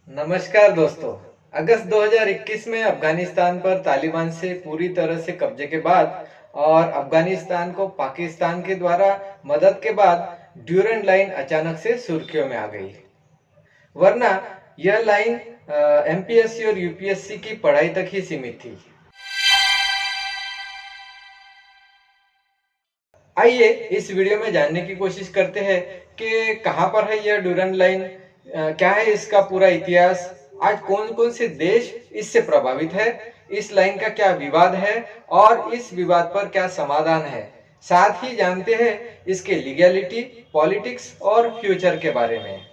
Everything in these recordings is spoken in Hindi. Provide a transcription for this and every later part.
नमस्कार दोस्तों। अगस्त 2021 में अफगानिस्तान पर तालिबान से पूरी तरह से कब्जे के बाद और अफगानिस्तान को पाकिस्तान के द्वारा मदद के बाद ड्यूरेंट लाइन अचानक से सुर्खियों में आ गई। वरना यह लाइन एमपीएससी और यूपीएससी की पढ़ाई तक ही सीमित थी। आइए इस वीडियो में जानने की कोशिश करते हैं कि कहां पर है यह ड्यूरेंट लाइन, क्या है इसका पूरा इतिहास, आज कौन कौन से देश इससे प्रभावित है, इस लाइन का क्या विवाद है और इस विवाद पर क्या समाधान है। साथ ही जानते हैं इसके लीगैलिटी, पॉलिटिक्स और फ्यूचर के बारे में।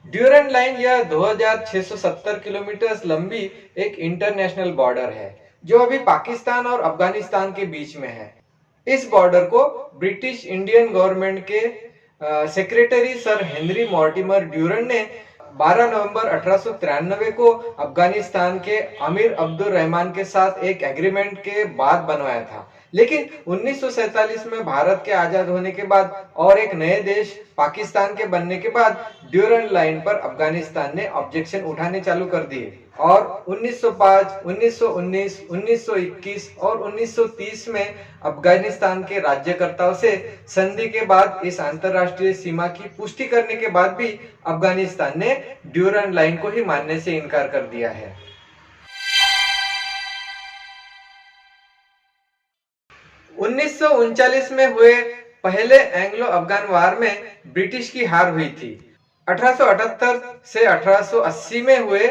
ड्यूरेंट लाइन यह 2670 किलोमीटर लंबी एक इंटरनेशनल बॉर्डर है जो अभी पाकिस्तान और अफगानिस्तान के बीच में है। इस बॉर्डर को ब्रिटिश इंडियन गवर्नमेंट के secretary sir Henry Mortimer Durand ने 12 नवंबर 1893 को अफगानिस्तान के अमीर अब्दुल रहमान के साथ एक एग्रीमेंट के बाद बनवाया था। लेकिन 1947 में भारत के आजाद होने के बाद और एक नए देश पाकिस्तान के बनने के बाद ड्यूरेंट लाइन पर अफगानिस्तान ने ऑब्जेक्शन उठाने चालू कर दिए और 1905, 1919, 1921 और 1930 में अफगानिस्तान के राज्यकर्ताओं से संधि के बाद इस अंतरराष्ट्रीय सीमा की पुष्टि करने के बाद भी अफगानिस्तान ने ड्यूरेंट लाइन को ही मानने से इनकार कर दिया है। 1939 में हुए पहले एंग्लो अफगान वार में ब्रिटिश की हार हुई थी। 1878 से 1880 में हुए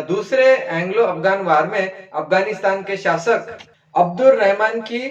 दूसरे एंग्लो अफगान वार में अफगानिस्तान के शासक अब्दुल रहमान की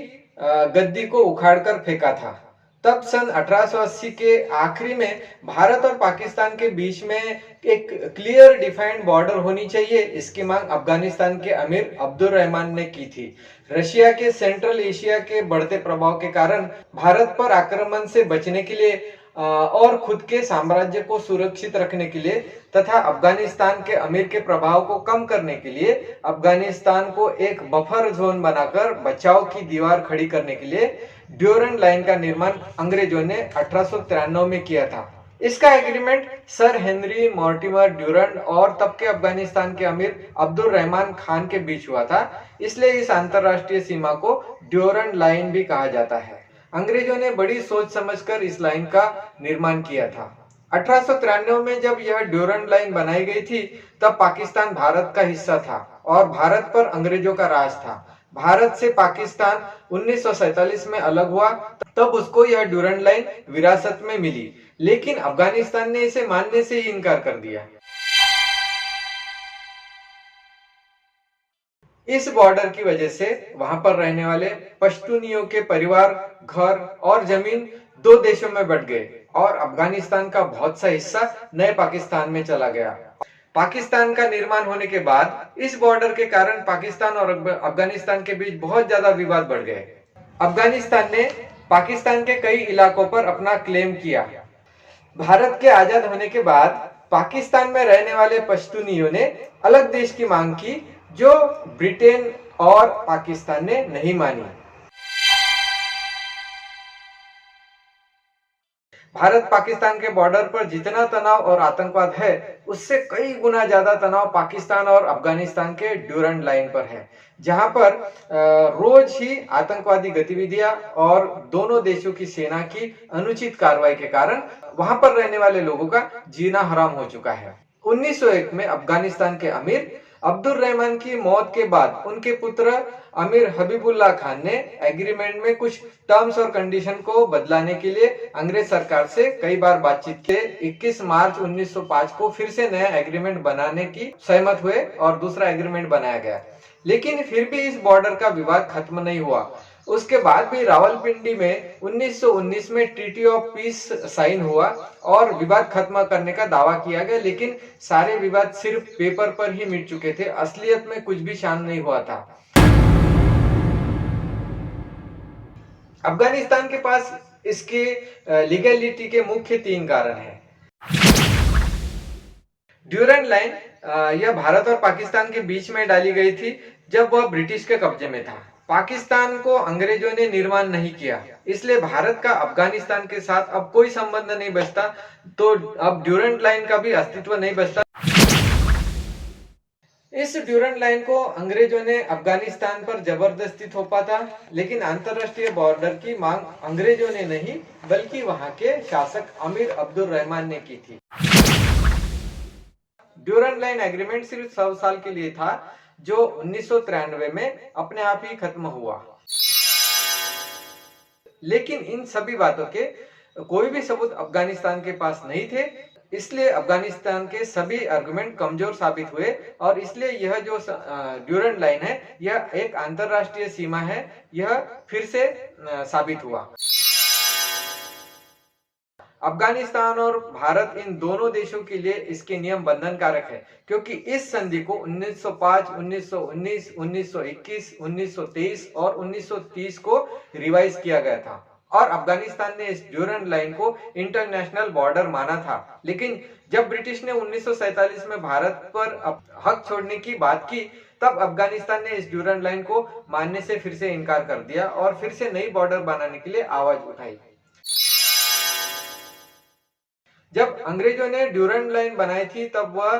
गद्दी को उखाड़कर फेंका था। तब सन 1880 के आखिरी में भारत और पाकिस्तान के बीच में एक क्लियर डिफाइंड बॉर्डर होनी चाहिए, इसकी मांग अफगानिस्तान के अमीर अब्दुल रहमान ने की थी। रशिया के सेंट्रल एशिया के बढ़ते प्रभाव के कारण भारत पर आक्रमण से बचने के लिए और खुद के साम्राज्य को सुरक्षित रखने के लिए तथा अफगानिस्तान के अमीर के प्रभाव को कम करने के लिए अफगानिस्तान को एक बफर जोन बनाकर बचाव की दीवार खड़ी करने के लिए ड्यूरेंट लाइन का निर्माण अंग्रेजों ने 1893 में किया था। इसका agreement sir Henry Mortimer Durand और तब के अफगानिस्तान के अमीर अब्दुल रहमान खान के बीच हुआ था, इसलिए इस अंतरराष्ट्रीय सीमा को ड्यूरेंट लाइन भी कहा जाता है। अंग्रेजों ने बड़ी सोच समझकर इस लाइन का निर्माण किया था। 1893 में जब यह ड्यूरेंट लाइन बनाई गई थी तब पाकिस्तान भारत का हिस्सा था और भारत पर अंग्रेजों का राज था। भारत से पाकिस्तान 1947 में अलग हुआ, तब उसको यह ड्यूरेंट लाइन विरासत में मिली, लेकिन अफगानिस्तान ने इसे मानने से ही इनकार कर दिया। इस बॉर्डर की वजह से वहां पर रहने वाले पश्तूनियों के परिवार, घर और जमीन दो देशों में बंट गए और अफगानिस्तान का बहुत सा हिस्सा नए पाकिस्तान में चला गया। पाकिस्तान का निर्माण होने के बाद इस बॉर्डर के कारण पाकिस्तान और अफगानिस्तान के बीच बहुत ज्यादा विवाद बढ़ गए। अफगानिस्तान ने पाकिस्तान के कई इलाकों पर अपना क्लेम किया। भारत के आजाद होने के बाद पाकिस्तान में रहने वाले पश्तूनियों ने अलग देश की मांग की जो ब्रिटेन और पाकिस्तान ने नहीं मानी। भारत पाकिस्तान के बॉर्डर पर जितना तनाव और आतंकवाद है उससे कई गुना ज्यादा तनाव पाकिस्तान और अफगानिस्तान के ड्यूरेंट लाइन पर है, जहां पर रोज ही आतंकवादी गतिविधियां और दोनों देशों की सेना की अनुचित कार्रवाई के कारण वहां पर रहने वाले लोगों का जीना हराम हो चुका है। 1901 में अफगानिस्तान के अमीर अब्दुल रहमान की मौत के बाद उनके पुत्र अमीर हबीबुल्लाह खान ने एग्रीमेंट में कुछ टर्म्स और कंडीशन को बदलाने के लिए अंग्रेज सरकार से कई बार बातचीत के 21 मार्च 1905 को फिर से नया एग्रीमेंट बनाने की सहमत हुए और दूसरा एग्रीमेंट बनाया गया, लेकिन फिर भी इस बॉर्डर का विवाद खत्म नहीं हुआ। उसके बाद भी रावलपिंडी में 1919 में ट्रीटी ऑफ पीस साइन हुआ और विवाद खत्म करने का दावा किया गया, लेकिन सारे विवाद सिर्फ पेपर पर ही मिट चुके थे, असलियत में कुछ भी शांत नहीं हुआ था। अफगानिस्तान के पास इसके लीगैलिटी के मुख्य 3 कारण हैं। ड्यूरेंट लाइन यह भारत और पाकिस्तान के बीच में डाली गई थी जब वह ब्रिटिश के कब्जे में था। पाकिस्तान को अंग्रेजों ने निर्माण नहीं किया, इसलिए भारत का अफगानिस्तान के साथ अब कोई संबंध नहीं बचता, तो अब ड्यूरेंट लाइन का भी अस्तित्व नहीं बचता। इस ड्यूरेंट लाइन को अंग्रेजों ने अफगानिस्तान पर जबरदस्ती थोपा था, लेकिन अंतरराष्ट्रीय बॉर्डर की मांग अंग्रेजों ने नहीं बल्कि वहां के शासक अमीर अब्दुल रहमान ने की थी। ड्यूरेंट लाइन एग्रीमेंट सिर्फ 100 साल के लिए था, जो 1993 में अपने आप ही खत्म हुआ। लेकिन इन सभी बातों के कोई भी सबूत अफगानिस्तान के पास नहीं थे, इसलिए अफगानिस्तान के सभी आर्गुमेंट कमजोर साबित हुए और इसलिए यह जो ड्यूरेंट लाइन है यह एक अंतरराष्ट्रीय सीमा है, यह फिर से साबित हुआ। अफगानिस्तान और भारत इन दोनों देशों के लिए इसके नियम बंधनकारक है, क्योंकि इस संधि को 1905, 1919, 1921, 1923 और 1930 को रिवाइज किया गया था और अफगानिस्तान ने इस ड्यूरेंट लाइन को इंटरनेशनल बॉर्डर माना था। लेकिन जब ब्रिटिश ने 1947 में भारत पर हक छोड़ने की बात की, तब अफगानिस्तान ने इस ड्यूरेंट लाइन को मानने से फिर से इनकार कर दिया और फिर से नई बॉर्डर बनाने के लिए आवाज उठाई। जब अंग्रेजों ने ड्यूरेंट लाइन बनाई थी तब वह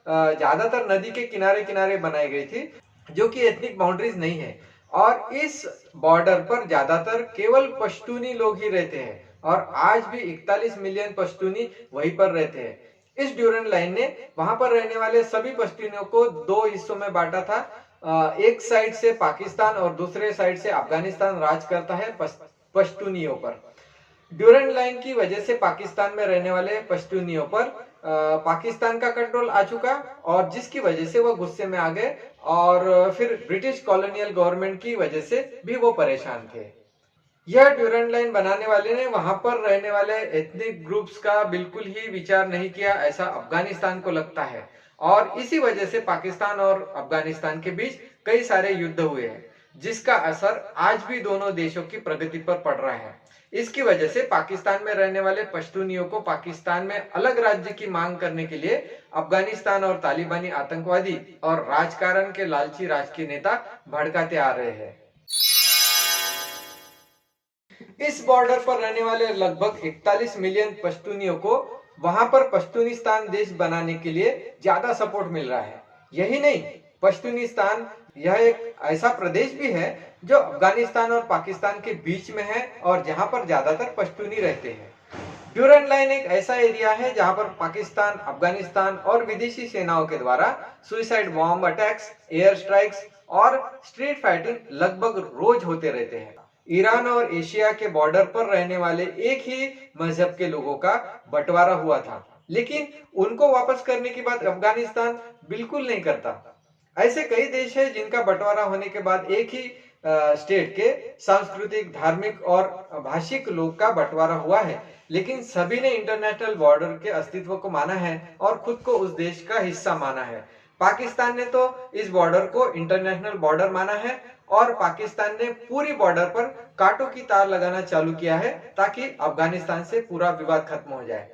ज्यादातर नदी के किनारे किनारे बनाई गई थी, जो कि एथनिक बाउंड्रीज नहीं है और इस बॉर्डर पर ज्यादातर केवल पश्तूनी लोग ही रहते हैं और आज भी 41 मिलियन पश्तूनी वहीं पर रहते हैं। इस ड्यूरेंट लाइन ने वहां पर रहने वाले सभी पश्तूनियों को दो हिस्सों में बांटा था। एक साइड से पाकिस्तान और दूसरे साइड से अफगानिस्तान राज करता है पश्तूनियों पर। ड्यूरेंट लाइन की वजह से पाकिस्तान में रहने वाले पश्तूनियों पर पाकिस्तान का कंट्रोल आ चुका और जिसकी वजह से वो गुस्से में आ गए और फिर ब्रिटिश कॉलोनियल गवर्नमेंट की वजह से भी वो परेशान थे। यह ड्यूरेंट लाइन बनाने वाले ने वहां पर रहने वाले एथनिक ग्रुप्स का बिल्कुल ही विचार नहीं किया, ऐसा अफगानिस्तान को लगता है और इसी वजह से पाकिस्तान और अफगानिस्तान के बीच कई सारे युद्ध हुए हैं, जिसका असर आज भी दोनों देशों की प्रगति पर पड़ रहा है। इसकी वजह से पाकिस्तान में रहने वाले पश्तूनियों को पाकिस्तान में अलग राज्य की मांग करने के लिए अफगानिस्तान और तालिबानी आतंकवादी और राजकारण के लालची राज के नेता भड़काते आ रहे हैं। इस बॉर्डर पर रहने वाले लगभग 41 मिलियन पश्तूनियों को वहां पर पश्तूनिस्तान देश बनाने के लिए ज्यादा सपोर्ट मिल रहा है। यही नहीं, पश्तूनिस्तान यह एक ऐसा प्रदेश भी है जो अफगानिस्तान और पाकिस्तान के बीच में है और जहां पर ज्यादातर पश्तूनी रहते हैं। ड्यूरेंट लाइन एक ऐसा एरिया है जहां पर पाकिस्तान, अफगानिस्तान और विदेशी सेनाओं के द्वारा suicide bomb attacks, air strikes और स्ट्रीट फाइटिंग लगभग रोज होते रहते हैं। ईरान और एशिया के बॉर्डर पर रहने वाले एक ही मजहब के लोगों का बंटवारा हुआ था, लेकिन उनको वापस करने की बात अफगानिस्तान बिल्कुल नहीं करता। ऐसे कई देश हैं जिनका बंटवारा होने के बाद एक ही स्टेट के सांस्कृतिक, धार्मिक और भाषिक लोग का बंटवारा हुआ है, लेकिन सभी ने इंटरनेशनल बॉर्डर के अस्तित्व को माना है और खुद को उस देश का हिस्सा माना है। पाकिस्तान ने तो इस बॉर्डर को इंटरनेशनल बॉर्डर माना है और पाकिस्तान ने पूरी बॉर्डर पर कांटों की तार लगाना चालू किया है ताकि अफगानिस्तान से पूरा विवाद खत्म हो जाए।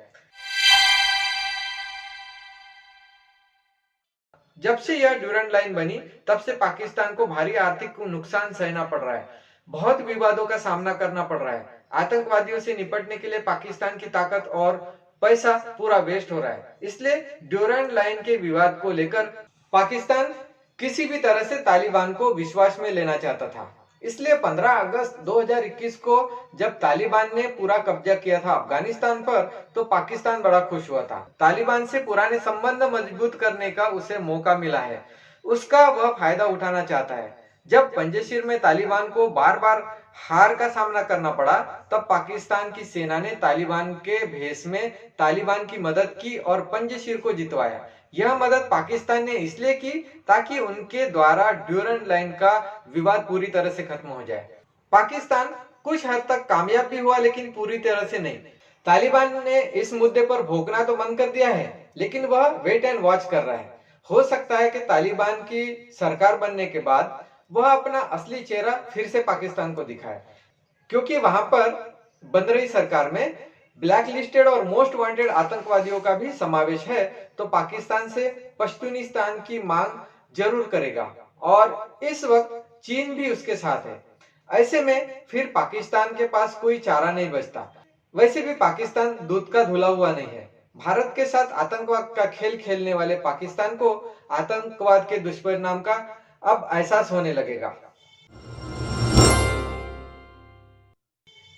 जब से यह ड्यूरेंट लाइन बनी तब से पाकिस्तान को भारी आर्थिक नुकसान सहना पड़ रहा है, बहुत विवादों का सामना करना पड़ रहा है। आतंकवादियों से निपटने के लिए पाकिस्तान की ताकत और पैसा पूरा वेस्ट हो रहा है। इसलिए ड्यूरेंट लाइन के विवाद को लेकर पाकिस्तान किसी भी तरह से तालिबान को विश्वास में लेना चाहता था। इसलिए 15 अगस्त 2021 को जब तालिबान ने पूरा कब्जा किया था अफगानिस्तान पर, तो पाकिस्तान बड़ा खुश हुआ था। तालिबान से पुराने संबंध मजबूत करने का उसे मौका मिला है, उसका वह फायदा उठाना चाहता है। जब पंजशीर में तालिबान को बार बार हार का सामना करना पड़ा, तब पाकिस्तान की सेना ने तालिबान के भेष में तालिबान की मदद की और पंजशीर को जितवाया। यह मदद पाकिस्तान ने इसलिए की ताकि उनके द्वारा ड्यूरेंट लाइन का विवाद पूरी तरह से खत्म हो जाए। पाकिस्तान कुछ हद तक कामयाब भी हुआ, लेकिन पूरी तरह से नहीं। तालिबान ने इस मुद्दे पर भोंकना तो बंद कर दिया है, लेकिन वह वेट एंड वॉच कर रहा है। हो सकता है कि तालिबान की सरकार बनने के बाद वह अपना असली चेहरा फिर से पाकिस्तान को दिखाए, क्योंकि वहां पर बन रही सरकार में ब्लैक लिस्टेड और मोस्ट वांटेड आतंकवादियों का भी समावेश है, तो पाकिस्तान से पश्तूनिस्तान की मांग जरूर करेगा और इस वक्त चीन भी उसके साथ है। ऐसे में फिर पाकिस्तान के पास कोई चारा नहीं बचता। वैसे भी पाकिस्तान दूध का धुला हुआ नहीं है। भारत के साथ आतंकवाद का खेल खेलने वाले पाकिस्तान को आतंकवाद के दुष्परिणाम का अब एहसास होने लगेगा।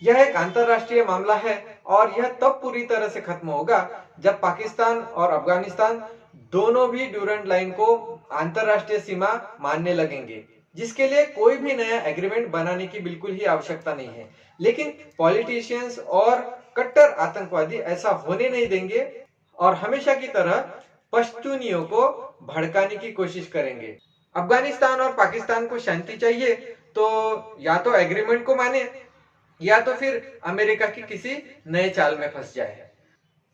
यह एक अंतरराष्ट्रीय मामला है और यह तब पूरी तरह से खत्म होगा जब पाकिस्तान और अफगानिस्तान दोनों भी ड्यूरेंट लाइन को अंतरराष्ट्रीय सीमा मानने लगेंगे, जिसके लिए कोई भी नया एग्रीमेंट बनाने की बिल्कुल ही आवश्यकता नहीं है। लेकिन पॉलिटिशियंस और कट्टर आतंकवादी ऐसा होने नहीं देंगे और हमेशा की तरह पश्तूनियों को भड़काने की कोशिश करेंगे। अफगानिस्तान और पाकिस्तान को शांति चाहिए तो या तो एग्रीमेंट को माने या तो फिर अमेरिका की किसी नए चाल में फंस जाए।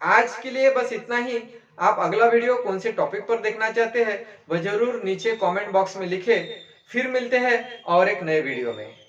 आज के लिए बस इतना ही। आप अगला वीडियो कौन से टॉपिक पर देखना चाहते हैं वह जरूर नीचे कमेंट बॉक्स में लिखें। फिर मिलते हैं और एक नए वीडियो में।